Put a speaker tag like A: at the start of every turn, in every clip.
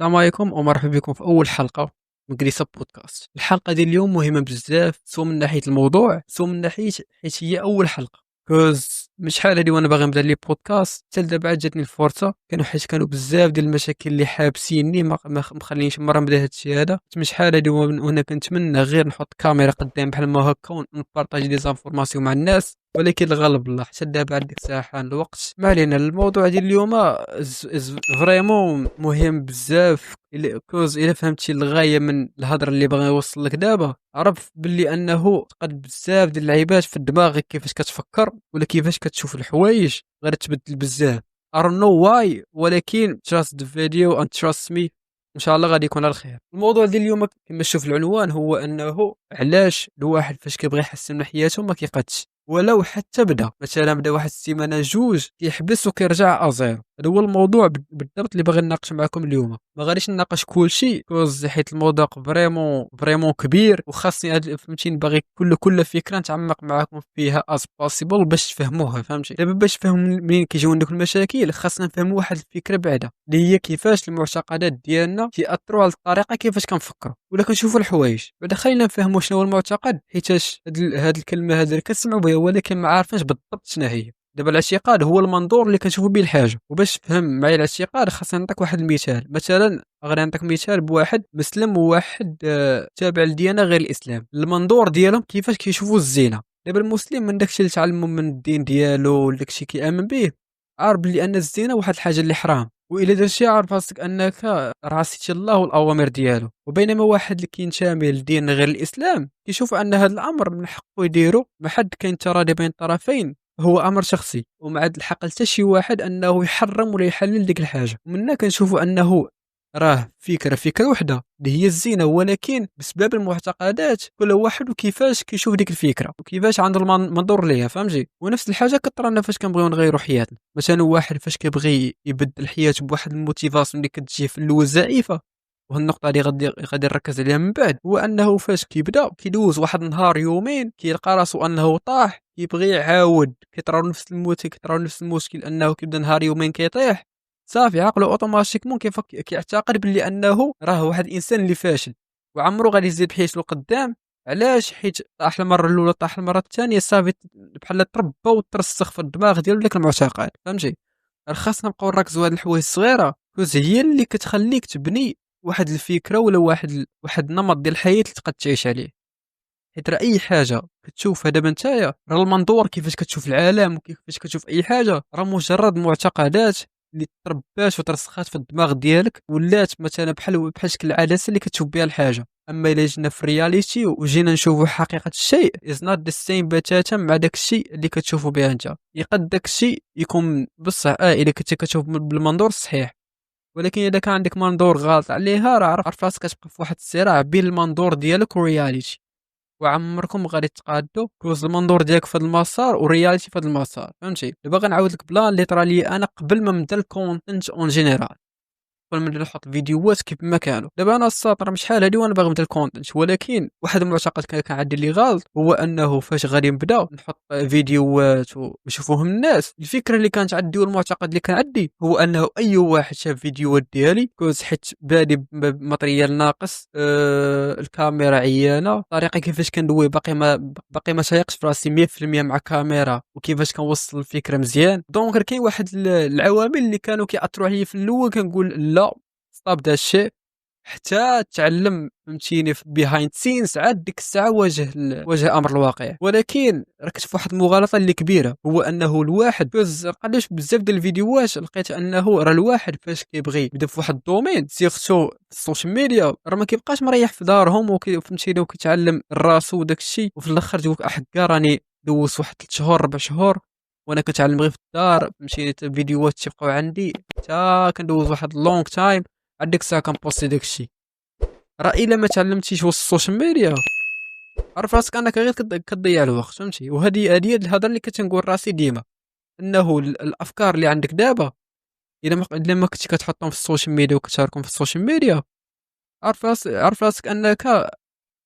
A: السلام عليكم ومرحبا بكم في اول حلقه من جريسا بودكاست. الحلقه ديال اليوم مهمه بزاف، سواء من ناحيه الموضوع سواء من ناحيه حيت هي اول حلقه. كوز شحال هادي وانا باغي نبدا لي بودكاست، حتى دابا عاد جاتني الفرصه. كانوا بزاف ديال المشاكل اللي حابسيني ما مخلينيش مره نبدا هاد الشيء هذا. شحال هادي وانا كنتمنى غير نحط كاميرا قدام بحال ما هكا ونبارطاجي دي زانفورماسيون مع الناس، ولكن الغالب الله حتى دابا عندك ساحه الوقت. ما علينا، الموضوع ديال اليوم فريمون مهم بزاف. الا فهمتي الغايه من الهضره اللي باغي نوصل لك دابا، عرف باللي انه تقد بزاف ديال اللعيبات في الدماغ كيفاش كتفكر ولا كيفاش كتشوف الحوايج غادي تبدل بزاف. I don't know why، ولكن trust the video and trust me، ان شاء الله غادي يكون على الخير. الموضوع ديال اليوم كما تشوف العنوان هو انه علاش الواحد فاش كيبغي يحسن من حياته ما كيقادش، ولو حتى بدا واحد السيمانه جوج كيحبس وكيرجع ازيرو. هذا هو الموضوع بالضبط اللي باغي نناقش معكم اليوم. ما غاديش نناقش كل شيء حيت الموضوع فريمون كبير، وخاصني فهمتيني باغي كل فكره نتعمق معكم فيها as possible باش تفهموها. فهمتي دابا باش تفهم منين كيجيو عندك المشاكل، خاصنا نفهموا واحد الفكره بعدا اللي هي كيفاش المعتقدات ديالنا كيأثروا على الطريقه كيفاش كنفكروا ولا كنشوفوا الحوايج. بعدا خلينا نفهموا شنو هو المعتقد، حيتاش هاد الكلمه هذه كنسمعوا بها ولكن ما عارفينش بالضبط شنو هي. دابا الاعتقاد هو المنظور اللي كنشوفوا به الحاجه، وباش تفهم معايا الاعتقاد خاصني نعطيك واحد المثال. مثلا غادي نعطيك مثال بواحد مسلم وواحد تابع للديانه غير الاسلام، المنظور ديالهم كيفاش كيشوفوا الزينه. دابا المسلم من داكشي اللي تعلموا من الدين ديالو ولا داكشي كيامن به، عارف بلي ان الزينه واحد الحاجه اللي حرام، والا درتي عارف راسك انك راسيتي الله والاوامر ديالو. وبينما واحد اللي كينتمي للدين غير الاسلام كيشوف ان هذا الامر من حقه يديرو، ما حد كاين تراضي بين الطرفين، هو امر شخصي وما عاد الحق حتى شي واحد انه يحرم ولا يحلل ديك الحاجه. ومننا كنشوفوا انه راه فكره وحده اللي هي الزينه، ولكن بسبب المعتقدات كل واحد وكيفاش كيشوف ديك الفكره وكيفاش عنده المنظور ليها. فهمتي؟ ونفس الحاجه كطرانا فاش كنبغيو نغيروا حياتنا. مثلا واحد فاش كيبغي يبدل حياته بواحد الموتيفاسيون اللي كتجي في الاول زائفه، وهالنقطه اللي غادي نركز عليها من بعد، هو انه فاش كيبدا كيدوز واحد النهار يومين كيلقى راسو انه طاح، كيبغي يعاود كيطراو نفس المشكل انه كيبدا نهار يومين كيطيح، صافي عقله اوتوماتيكمون كيعتقد باللي انه راه واحد الانسان اللي فاشل وعمره غادي يزيد بحياته لقدام. علاش؟ حيت طاح المره الاولى طاح المره الثانيه، صافي بحال تربى وترسخ في الدماغ ديالو داك المعتقد. فهمتي؟ خاصنا نبقاو نركزوا هاد الحوايج الصغيره، كوز هي اللي كتخليك تبني واحد الفكره ولا واحد النمط ديال الحياه اللي تقدر تعيش عليه. حيت راه اي حاجه كتشوفها دابا نتايا، راه المنظور كيفاش كتشوف العالم وكيفاش كتشوف اي حاجه راه مجرد معتقدات اللي تربات وترسخات في الدماغ ديالك، ولات مثلا بحال شكل العدسه اللي كتشوف بها الحاجه. اما الا جينا في الرياليتي وجينا نشوفوا حقيقه الشيء از نوت ذا سيم بتاتا مع داك الشيء اللي كتشوفوا به انت. يقد داك الشيء يكون بصح الا كنت كتشوف بالمنظور الصحيح، ولكن اذا كان عندك منظور غلط عليها راه عرف راسك كتبقى في واحد الصراع بين المنظور ديالك والرياليتي، وعمركم غادي تقادوا كوز المنظور ديالك في هذا المسار والرياليتي في هذا المسار. فهمتي؟ دابا غنعاود لك بلان اللي طرا لي انا قبل ما نبدا الكونتنت اون جينيرال، قبل ما نحط فيديوهات كيف ما كانوا. دابا انا الساطر مش شحال هادي وانا باغي نبدا الكونتنت، ولكن واحد المعتقد كان عندي اللي غلط هو انه فاش غادي نبدا نحط فيديوهات ويشوفوهم الناس، الفكره اللي كانت عندي والمعتقد اللي كان عندي هو انه اي واحد شاف فيديوهات ديالي كوز حيت بادي بماتريال ناقص، الكاميرا عيانه، الطريقه كيفاش كندوي باقي ما سايقش في راسي 100% مع كاميرا، وكيفاش كنوصل الفكره مزيان. دونك كاين واحد العوامل اللي كانوا كيأثروا عليا في الاول، كنقول لا ستوب دا الشيء حتى تعلم. فهمتيني؟ في بيهايند سينز عاد ديك الساعه واجه امر الواقع. ولكن ركزت في واحد المغالطه اللي كبيره، هو انه الواحد قداش بزاف ديال الفيديوهات لقيت انه راه الواحد فاش كيبغي يبدا في واحد الدومين سيرتو في السوشيال ميديا راه ما كيبقاش مريح في دارهم فهمتيني وكيتعلم راسو وداك الشيء، وفي الاخر تقول احكا راني دوزت واحد 3 شهور 4 شهور وانا كنتعلم غير في الدار. مشيت فيديوهات تيبقاو عندي حتى كندوز واحد لونغ تايم عندك الساعه كنبوستي داكشي. راه الا ما تعلمتيش وسط السوشيال ميديا عرف راسك انك غير كتضيع الوقت. فهمتي؟ وهذه الهضره اللي كتنقول راسي ديما، انه الافكار اللي عندك دابا الا ما كنتي كتحطهم في السوشيال ميديا وكتشاركهم في السوشيال ميديا، عرف راسك انك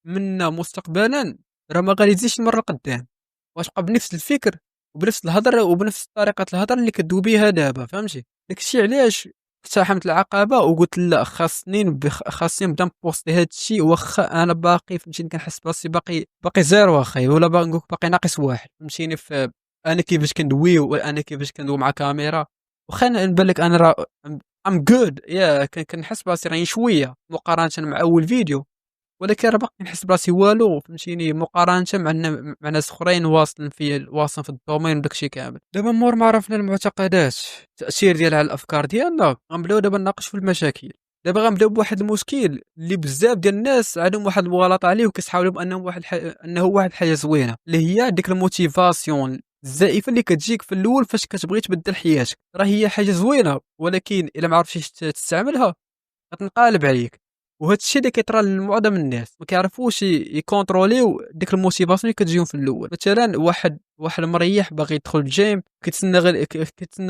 A: من مستقبلا راه ما غادي تزيدش المره القدام، وتبقى بنفس الفكر وبنفس الهضره وبنفس طريقه الهضره اللي كدوي بها دابا. فهمتي؟ داكشي علاش اقتحمت العقبه وقلت لا، خاصني نبدا نبوستي هذا الشيء، واخا انا باقي فهمتيني كنحس براسي باقي زيرو اخاي، ولا باقي نقولك باقي ناقص واحد فهمتيني. في انا كيفاش كندوي، وانا كيفاش كندوي مع كاميرا، واخا نبان لك انا راه ام جود يا كنحس براسي راني شويه مقارنه مع اول فيديو، ولكن راه باقي نحس براسي والو فهمتيني مقارنه مع ناس اخرين واصلين في الدومين وداكشي كامل. دابا مور ما عرفنا المعتقدات، التاثير ديالها على الافكار ديالنا، غنبداو دابا نناقشوا في المشاكل. دابا غنبداو بواحد المشكل اللي بزاف ديال الناس عندهم واحد المغالطه عليه، وكيصحاولوا بانه واحد الحاجه زوينه، اللي هي ديك الموتيفاسيون الزائفه اللي كتجيك في الاول فاش كتبغي تبدل حياتك. راه هي حاجه زوينه، ولكن الا ما عرفتيش تستعملها غتنقالب عليك. وهذا الشيء اللي كيطرى لمعظم الناس، ما كيعرفوش يكونتروليو ديك الموتيفاسيون اللي كتجيهم في الاول. مثلا واحد مريح باغي يدخل الجيم، كيتسنى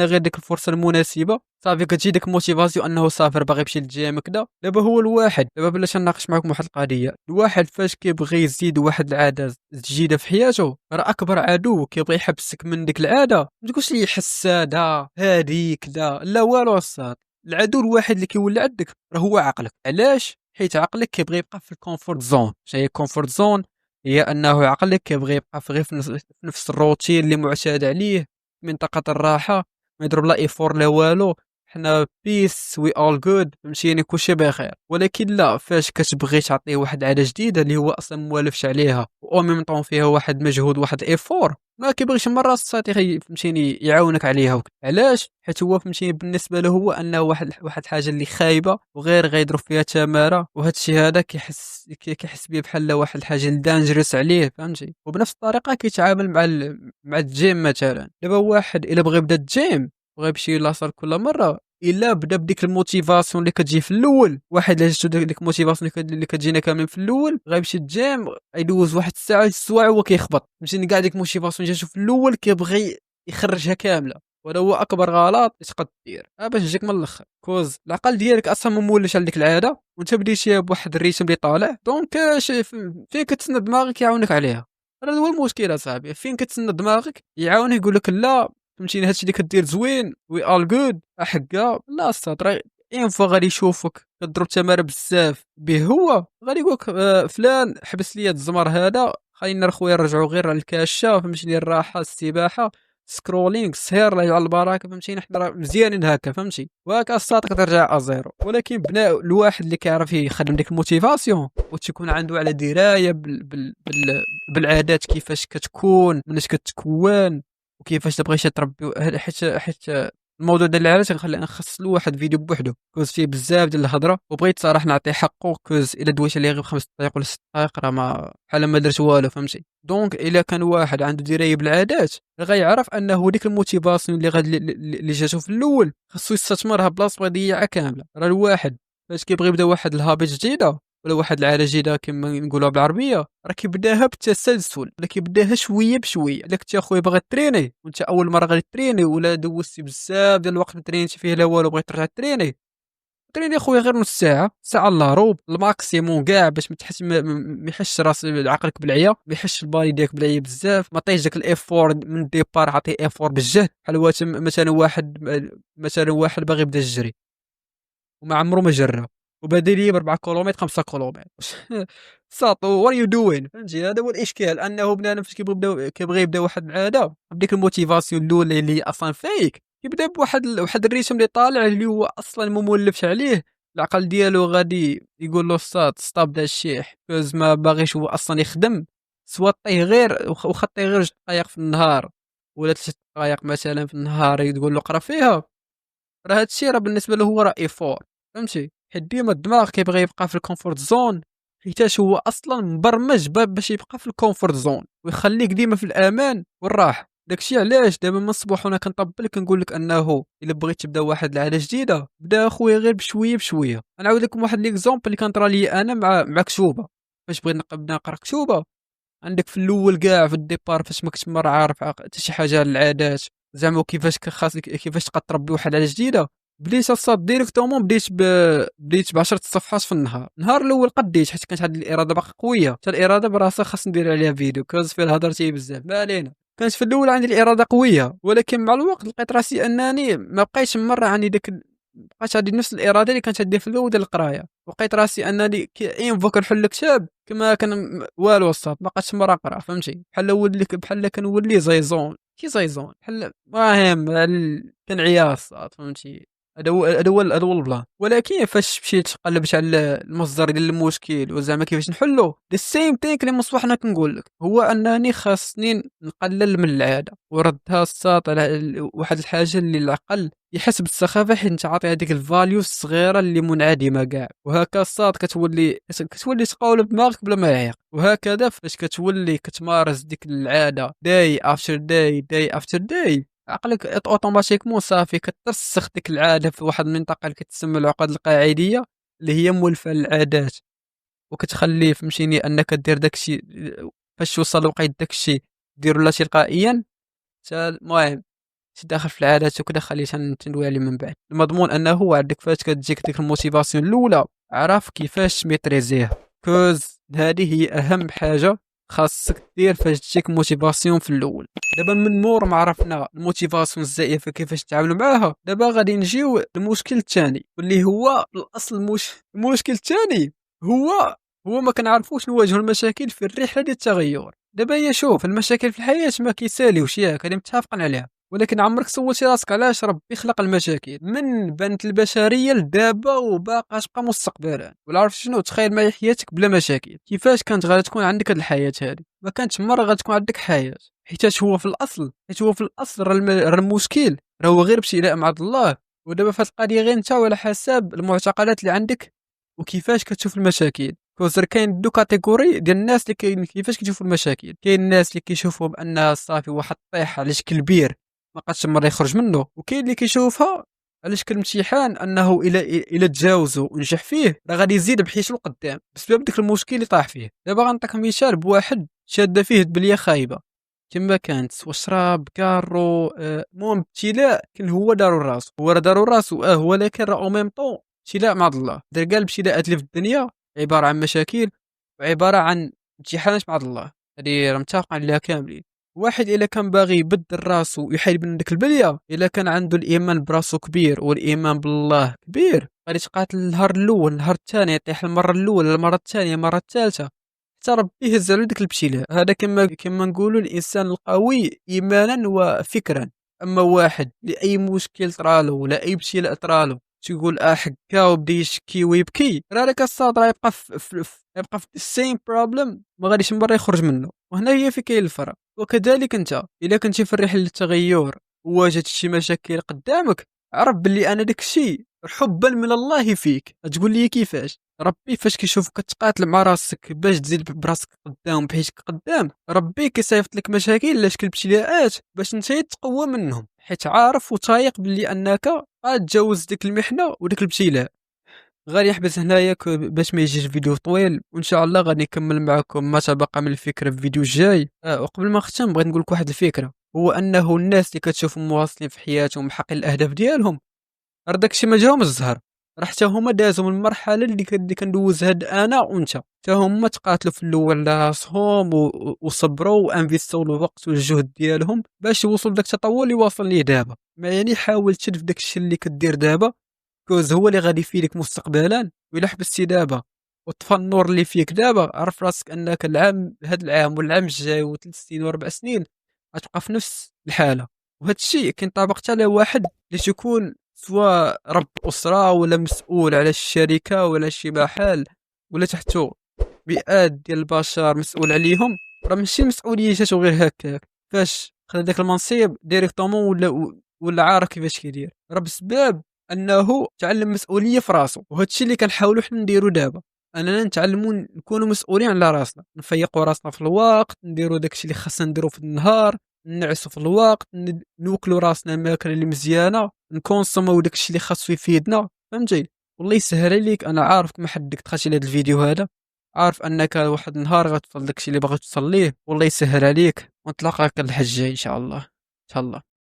A: غير ديك الفرصه المناسبه، صافي كتجي ديك الموتيفاسيون انه صافي باغي يمشي للجيم كذا. دابا هو الواحد، دابا بلاش نناقش معكم واحد القضيه، الواحد فاش كيبغي يزيد واحد العاده جديده في حياته، راه اكبر عدو كيبغي يحبسك من ديك العاده. ما تقولش لي حساده هادي كذا، لا والو الصاد. العدو الواحد اللي كيولي عندك راه هو عقلك. علاش؟ حيت عقلك كيبغي يبقى في الكومفورت زون. شنو هي الكومفورت زون؟ هي انه عقلك كيبغي يبقى غير في نفس الروتين اللي معتاد عليه، منطقه الراحه، ما يضرب لا ايفور لا والو، حنا بيس وي اول جود فهمتيني، كلشي بخير. ولكن لا، فاش كتبغي تعطيه واحد عاده جديده اللي هو اصلا موالفش عليها، او ميم طون فيها واحد مجهود واحد ايفور، ما كيبغيش مره الصاطي فهمتيني يعاونك عليها علاش؟ حيت هو فهمتيني بالنسبه له هو انه واحد الحاجه اللي خايبه وغير غيضرب فيها تماره، وهذا الشيء هذا كيحس بيه بحال واحد الحاجه اللي دانجرس عليه فهمتي. وبنفس الطريقه كيتعامل مع الجيم. مثلا دابا واحد الا بغى يبدا الجيم، بغى يمشي لاصال كل مره، الا بدا بديك الموتيفاسيون اللي كتجي في الاول، واحد اللي جاتو ديك الموتيفاسيون اللي كتجينا كاملين في الاول، غيمشي الجيم يدوز واحد الساعه السوايع وهو كيخبط فهمتيني. كاع ديك الموتيفاسيون جاتو في الاول كيبغي يخرجها كامله، وهذا هو اكبر غلط تقدر دير. باش نجيك من الاخر، كوز العقل ديالك اصلا ما مولش على ديك العاده، وانت بديتيها بواحد الريتم اللي طالع، دونك فين كتسنى دماغك يعاونك عليها. هذا هو المشكل اصاحبي، فين كتسنى دماغك يعاونك يقول لك لا فهمتيني هادشي اللي كدير زوين وي اول جود احكا. لا السطر اين فوا غادي يشوفك كضرب تماره بزاف به، هو غادي يقولك فلان حبس لي الزمر هذا، خلينا خويا نرجعوا غير على الكاشه فهمتيني، الراحه السباحه سكرولينغ السهير الله يجعل البركه فهمتيني، حنا راه مزيانين هكا فهمتي، وهكا الصاد ترجع ازيرو. ولكن بناء الواحد اللي كيعرف يخدم ديك الموتيفاسيون وتكون عنده على درايه بالعادات، كيفاش كتكون، مناش كتكون، وكيفاش تبغي تربي. حيت الموضوع ديال العلاج غنخلي نخصص له واحد فيديو بوحدو، كوز فيه بزاف ديال الهضره، وبغيت صراحه نعطيه حقه، كوز الا دويت عليه غير 5 دقائق ولا 6 دقائق راه ما بحال ما درت والو فهمتي. دونك الا كان واحد عنده درايه بالعادات، غيعرف انه ديك الموتيفاسيون اللي جاتو في الاول خصو يستثمرها بلاصه ما يضيعها كامله. راه الواحد فاش كيبغي يبدا واحد الهابيت جديده ولا واحد العاده جديده كما نقولوها بالعربيه، راه كيبداها بالتسلسل، ولا كيبداها شويه بشويه. الا كنتي اخويا باغي تريني وانت اول مره غادي تريني، ولا دوزتي بزاف ديال الوقت ما ترينيتي فيه لا والو، بغيت ترجع تريني اخويا غير نص ساعه ساعه الا روب الماكسيموم كاع، باش ما تحس ما يحسش راس عقلك بالعيا، ما يحسش البالي ديالك بالعيا بزاف، ما طيش داك الايفور من الديبار، عطيه ايفور بالجهد. بحال مثلا واحد باغي يبدا الجري وما عمره ما جرب، وبادئ لي ب 4 كيلومتر 5 كيلومتر ساطو وات يو دوين فهمتي. هذا هو الاشكال، انه بنادم فاش كيبغي يبدا واحد العاده بديك الموتيفاسيون الاولى اللي هي اصلا فيك، يبدا بواحد الريتم اللي طالع اللي هو اصلا ما مولفش عليه. العقل ديالو غادي يقول له ستوب دا الشيح، كوز ما باغيش هو اصلا يخدم. سوا طيه غير واخا طيه غير 2 دقائق في النهار ولا 3 دقائق مثلا في النهار، تقول له قرا فيها، راه هادشي راه بالنسبه له هو راه ايفور فهمتي. حيت ديما الدماغ كيبغي يبقى في الكومفورت زون، حيتاش هو اصلا مبرمج باش يبقى في الكومفورت زون ويخليك ديما في الامان والراحه. داكشي علاش دابا من الصباح وانا كنطبل كنقول لك انه الا بغيت تبدا واحد العاده جديده، بدا اخويا غير بشويه بشويه. نعاود لكم واحد ليكزومبل اللي كان طرا لي انا مع كتوبه. فاش بغيت نبدا نقرا كتوبه، عندك في الاول كاع في الديبار فاش ما كنتش مره عارف حتى شي حاجه على العادات زعما كيفاش تقدر تربي واحد عاده جديده، بديت الصاد ديريكتومون، بديت ب 10 صفحات في النهار الاول قديت، حيت كانت هذه الاراده باقي قويه. حتى الاراده براسها خاص ندير عليها فيديو، كوز فيه هضرتي بزاف ما علينا. كانت في الاول عندي الاراده قويه، ولكن مع الوقت لقيت راسي انني ما بقيتش مره عندي بقات عندي نفس الاراده اللي كانت عندي في الاول ديال القرايه. لقيت راسي انني اين بغا كنحل الكتاب كما كان والو الصاد، ما بقاتش مرة نقرا، فهمتي؟ بحال كنولي زيزون كي زيزون بحال المهم كنعيا الصاد، فهمتي؟ هذا هو البلان. ولكن فاش مشيت قلبت على المصدر ديال المشكل وزعما كيفاش نحلو the same thing اللي مصباح انا كنقول لك، هو انني خاصني نقلل من العاده وردها الساط على واحد الحاجه اللي العقل يحس بالسخافه حيت انت عاطي هذيك الفاليو الصغيره اللي منعدمه كاع. وهكا الساط كتولي تقاول بدماغك بلا ما يعيق. وهكذا فاش كتولي كتمارس ديك العاده داي افتر داي داي افتر داي، عقلك اوتوماتيكمون صافي كترسخ ديك العاده في واحد المنطقه اللي كتسمى العقد القاعديه اللي هي مولفه للعادات. وكتخليه فهمتيني انك دير داكشي فاش توصل لوقيت داكشي ديرو لا تلقائيا. المهم داخل في العادات وكذا خليه تندوي عليه من بعد. المضمون انه عندك فاش كتجيك ديك الموتيفاسيون الاولى عرف كيفاش ميتريزيها، كوز هذه هي اهم حاجه خاصك دير فاش تجيك موتيفاسيون في الاول. دابا من مور ما عرفنا الموتيفاسيون الزائفه كيفاش نتعاملوا معاها، دابا غادي نجيو للمشكل الثاني واللي هو الاصل. المشكل الثاني هو ما كنعرفوش نواجهوا المشاكل في الرحله ديال التغير. دابا هي شوف، المشاكل في الحياه ما كيساليوش ياك، هذه متفقين عليها، ولكن عمرك سولتي راسك علاش ربي خلق المشاكل من بنت البشريه لدابا وباقا تبقى مستقبلا؟ ولا عرفت شنو؟ تخيل معايا حياتك بلا مشاكل، كيفاش كانت غادي تكون عندك هذه الحياه هذه؟ ما كانتش مره غادي تكون عندك حياه. حيت هو في الاصل راه المشكل راه هو غير ابتلاء من عند الله. ودابا في هذه القضيه غير انت وعلى حسب المعتقدات اللي عندك وكيفاش كتشوف المشاكل. كوزر كاين دو كاتيجوري ديال الناس اللي كيفاش كيشوفوا المشاكل. كاين الناس اللي كيشوفوا بانها صافي واحد الطيح على شكل كبير ما قادش مره يخرج منه، وكاين اللي كيشوفها على شكل امتحان انه الى تجاوزه ونجح فيه راه غادي يزيد بحيث لقدام بسبب داك المشكل اللي طاح فيه. دابا غنعطيك مثال بواحد شاده فيه بليه خايبه كما كانت وشراب كارو المهم ابتلاء كان هو دارو راسو، هو راه دارو راسو ولكن راه او ميم طون ابتلاء مع الله. دار كاع الابتلاءات اللي في الدنيا عباره عن مشاكل وعباره عن امتحانات مع الله. هذه راه متفق عليها كاملين. واحد الا كان باغي يبدل راسو ويحيد من ديك البليه، الا كان عنده الايمان براسو كبير والايمان بالله كبير، غادي تقاتل النهار الاول النهار الثاني يطيح المره الاولى المره الثانيه المره الثالثه حتى ربي يهز على ديك الابتلاء. هذا كما نقولوا الانسان القوي ايمانا وفكرا. اما واحد لاي مشكل طرالو ولا اي ابتلاء طرالو تيقول حكا وبدا يشكي ويبكي، راه راك الصاد راه يبقى في السيم بروبليم ما غاديش مره يخرج منه. وهنا هي في كاين الفرق. وكذلك انت الا كنتي في الرحله للتغير وواجهت شي مشاكل قدامك، عرف باللي انا داك الشيء حبا من الله فيك. تقول لي كيفاش؟ ربي فاش كيشوفك كتقاتل مع راسك باش تزيد براسك قدام بحيث قدام، ربي كيصيفط لك مشاكل لا شكل ابتلاءات باش انت تقوى منهم، حيت عارف وتايق باللي انك غتجاوز ديك المحنه وديك الابتلاء. غادي نحبس هنايا باش ما يجيش الفيديو طويل، وان شاء الله غادي نكمل معكم ما تبقى من الفكره في الفيديو الجاي. وقبل ما نختم بغيت نقول لك واحد الفكره، هو انه الناس اللي كتشوفهم مواصلين في حياتهم محققين الاهداف ديالهم راه داكشي ما جاهم الزهر، راه حتى هما دازوا من المرحله اللي كندوز هاد انا وانت. حتى هما تقاتلوا في الاول على راسهم وصبروا وانفيستوا الوقت والجهد ديالهم باش يوصلوا لذاك التطور اللي واصل ليه دابا. ما يعني حاول تشد في داكشي اللي كدير دابا، كوز هو اللي غادي يفيدك مستقبلا. وإلا حبستي دابا وطفى النور اللي فيك دابا، عرف راسك انك هاد العام والعام الجاي وثلاث سنين واربع سنين غتبقى في نفس الحاله. وهذا الشيء كينطبق حتى على واحد اللي تكون سواء رب اسره ولا مسؤول على الشركه ولا شي محل ولا تحته مئات ديال البشر مسؤول عليهم. راه ماشي مسؤوليته غير هكاك فاش خد داك المنصب ديريكتومون ولا عارف كيفاش كيدير، راه بسبب انه تعلم مسؤوليه في راسو. وهذا الشيء اللي كنحاولوا حنا نديرو دابا، اننا نتعلموا نكونوا مسؤولين على راسنا، نفيقوا راسنا في الوقت، نديروا داكشي اللي خاصنا نديرو في النهار، نعسوا في الوقت، نوكلوا راسنا الماكله اللي مزيانه، نكونسومو داكشي اللي خاصو يفيدنا. فهمتي؟ والله يسهل عليك. انا عارفك ما حدك دخلتي لهذا الفيديو هذا، عارف انك واحد النهار غتوصل داكشي اللي باغي توصل ليه. والله يسهل عليك ونتلاقاك الحج الجاي ان شاء الله ان شاء الله.